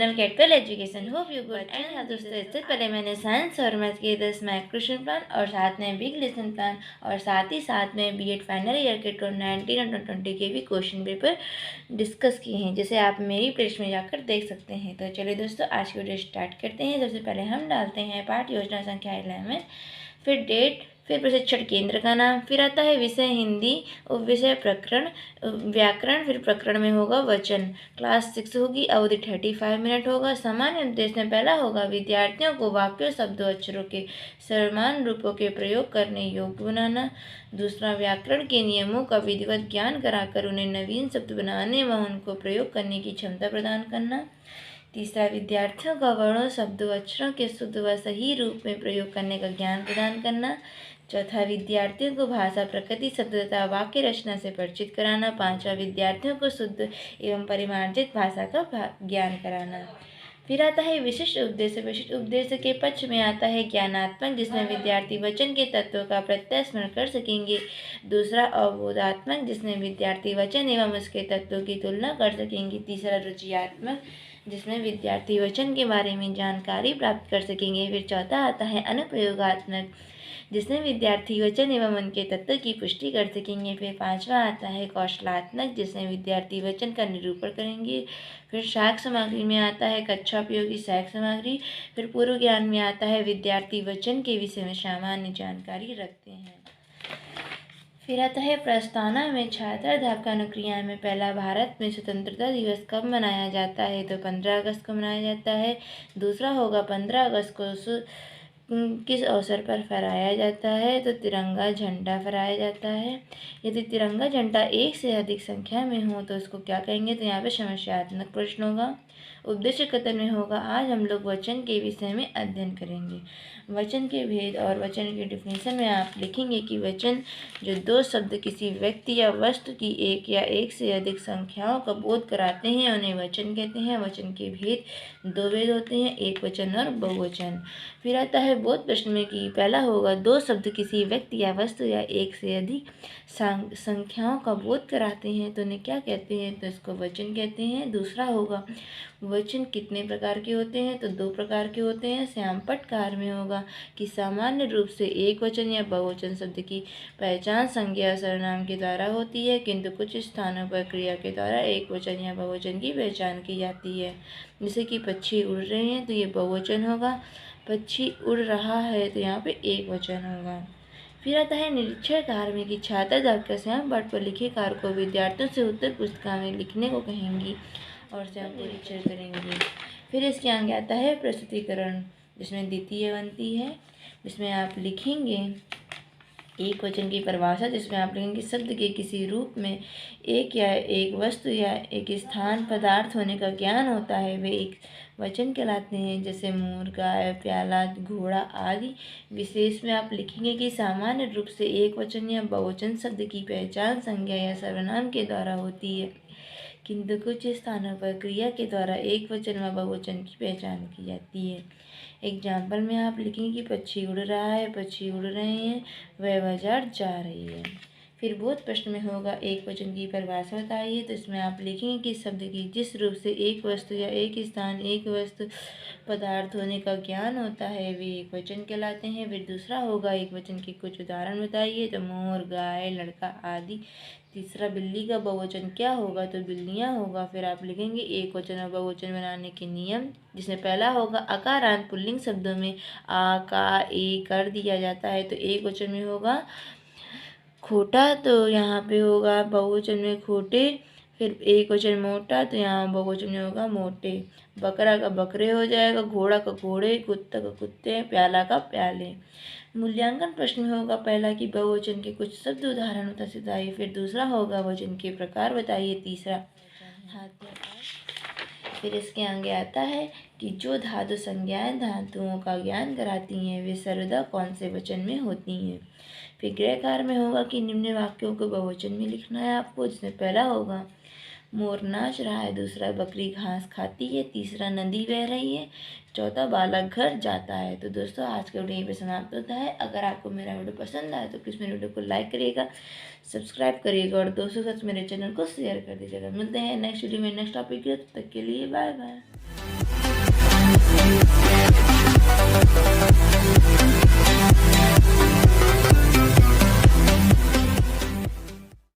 Channel कैटकल education. Hope you good and हाँ दोस्तों, इससे पहले मैंने साइंस और मैथ के 10 मैथ क्वेश्चन प्लान और साथ में बिग लेसन प्लान और साथ में बीएड फाइनल ईयर के 2019 और 2020 के भी क्वेश्चन पेपर डिस्कस किए हैं, जिसे आप मेरी प्लेलिस्ट में जाकर देख सकते हैं। तो चलिए दोस्तों, आज की वीडियो स्टार्ट करते हैं। सबसे पहले हम डालते हैं पाठ योजना संख्या 11, फिर डेट, फिर प्रशिक्षण केंद्र का नाम, फिर आता है विषय हिंदी, उपविषय प्रकरण व्याकरण, फिर प्रकरण में होगा वचन। क्लास 6 होगी, अवधि 35 मिनट होगा। सामान्य उद्देश्य में पहला होगा विद्यार्थियों को वाक्यों, शब्दों, अक्षरों के समान रूपों के प्रयोग करने योग्य बनाना। दूसरा, व्याकरण के नियमों का विधिवत ज्ञान कराकर उन्हें नवीन शब्द बनाने व उनको प्रयोग करने की क्षमता प्रदान करना। तीसरा, विद्यार्थियों का वर्णों, शब्दों, अक्षरों के शुद्ध व सही रूप में प्रयोग करने का ज्ञान प्रदान करना। चौथा, विद्यार्थियों को भाषा, प्रकृति, शब्द तथा वाक्य रचना से परिचित कराना। पांचवा, विद्यार्थियों को शुद्ध एवं परिमार्जित भाषा का ज्ञान कराना। फिर आता है विशिष्ट उपदेश। विशिष्ट उपदेश के पक्ष में आता है ज्ञानात्मक, जिसमें विद्यार्थी वचन के तत्वों का प्रत्यक्ष स्मरण कर सकेंगे। दूसरा, अवबोधात्मक, जिसमें विद्यार्थी वचन एवं उसके तत्वों की तुलना कर सकेंगे। तीसरा, रुचियात्मक, जिसमें विद्यार्थी वचन के बारे में जानकारी प्राप्त कर सकेंगे। फिर चौथा आता है अनुप्रयोगात्मक, जिसमें विद्यार्थी वचन एवं उनके तत्व की पुष्टि कर सकेंगे। फिर पांचवा आता है कौशलात्मक, जिसमें विद्यार्थी वचन का निरूपण करेंगे। फिर सहायक सामग्री में आता है कक्षा उपयोगी सहायक सामग्री। फिर पूर्व ज्ञान में आता है विद्यार्थी वचन के विषय में सामान्य जानकारी रखते हैं। फिर आता है प्रस्तावना में छात्र अध्यापक अनुक्रिया में पहला, भारत में स्वतंत्रता दिवस कब मनाया जाता है? तो 15 अगस्त को मनाया जाता है। दूसरा होगा 15 अगस्त को किस अवसर पर फहराया जाता है? तो तिरंगा झंडा फहराया जाता है। यदि तिरंगा झंडा एक से अधिक संख्या में हो तो उसको क्या कहेंगे? तो यहाँ पे समस्यात्मक प्रश्न होगा। उद्देश्य कथन में होगा आज हम लोग वचन के विषय में अध्ययन करेंगे। वचन के भेद और वचन के डिफिनेशन में आप लिखेंगे कि वचन जो दो शब्द किसी व्यक्ति या वस्तु की एक या एक से अधिक संख्याओं का बोध कराते हैं उन्हें वचन कहते हैं। वचन के भेद दो भेद होते हैं, एक वचन और बहुवचन। फिर आता है बोध प्रश्न में कि पहला होगा दो शब्द किसी व्यक्ति या वस्तु या एक से अधिक संख्याओं का बोध कराते हैं तो उन्हें क्या कहते हैं? तो इसको वचन कहते हैं। दूसरा होगा वचन कितने प्रकार के होते हैं? तो दो प्रकार के होते हैं। श्यामपटकार में होगा कि सामान्य रूप से एक वचन या बहुवचन शब्द की पहचान संज्ञा सर्वनाम के द्वारा होती है, किंतु कुछ स्थानों पर क्रिया के द्वारा एक वचन या बहुवचन की पहचान की जाती है। जैसे कि पक्षी उड़ रहे हैं तो ये बहुवचन होगा, पक्षी उड़ रहा है तो यहाँ पे एक वचन होगा। फिर आता है निरीक्षण कार्य में कि छात्र अध्यापक श्यामपट्ट पर लिखे कार्य को विद्यार्थियों से उत्तर पुस्तिका में लिखने को कहेंगी और स्वयं निरीक्षण करेंगे। फिर इसके आगे आता है प्रस्तुतिकरण, जिसमें द्वितीय बनती है, जिसमें आप लिखेंगे एक वचन की परिभाषा, जिसमें आप लिखेंगे शब्द के किसी रूप में एक या एक वस्तु या एक स्थान पदार्थ होने का ज्ञान होता है वे एक वचन कहलाते हैं। जैसे मोर, गाय, प्याला, घोड़ा आदि। विशेष में आप लिखेंगे कि सामान्य रूप से एक वचन या बहुवचन शब्द की पहचान संज्ञा या सर्वनाम के द्वारा होती है, किंतु कुछ स्थानों पर क्रिया के द्वारा एक वचन व बहुवचन की पहचान की जाती है। एग्जाम्पल में आप लिखेंगे कि पक्षी उड़ रहा है, पक्षी उड़ रहे हैं, वह बाजार जा रही है। फिर बोध प्रश्न में होगा एक वचन की परिभाषा बताइए, तो इसमें आप लिखेंगे कि शब्द की जिस रूप से एक वस्तु या एक स्थान एक वस्तु पदार्थ होने का ज्ञान होता है वे एक वचन कहलाते हैं। फिर दूसरा होगा एक वचन के कुछ उदाहरण बताइए, तो मोर, गाय, लड़का आदि। तीसरा, बिल्ली का बहुवचन क्या होगा? तो बिल्लियाँ होगा। फिर आप लिखेंगे एक वचन और बहुवचन बनाने के नियम, जिसमें पहला होगा अकारांत पुल्लिंग शब्दों में आ, का, ए कर दिया जाता है तो एक वचन में होगा खोटा, तो यहाँ पे होगा बहुवचन में खोटे। फिर एक वचन मोटा, तो यहाँ बहुवचन में होगा मोटे। बकरा का बकरे हो जाएगा, घोड़ा का घोड़े, कुत्ता का कुत्ते, प्याला का प्याले। मूल्यांकन प्रश्न में होगा पहला कि बहुवचन के कुछ शब्द उदाहरण बताइए। फिर दूसरा होगा वचन के प्रकार बताइए। तीसरा फिर इसके आगे आता है कि जो धातु संज्ञाएं धातुओं का ज्ञान कराती हैं वे सर्वदा कौन से वचन में होती हैं। फिर गृहकार में होगा कि निम्न वाक्यों को बहुवचन में लिखना है आपको, जिसमें पहला होगा मोर नाच रहा है, दूसरा बकरी घास खाती है, तीसरा नदी बह रही है, चौथा बालक घर जाता है। तो दोस्तों आज का वीडियो यहीं पे समाप्त होता है। अगर आपको मेरा वीडियो पसंद आए तो प्लीज़ मेरे वीडियो को लाइक करिएगा, सब्सक्राइब करिएगा और दोस्तों के साथ मेरे चैनल को शेयर कर दीजिएगा। मिलते हैं नेक्स्ट वीडियो में नेक्स्ट टॉपिक के, तब तक के लिए बाय बाय।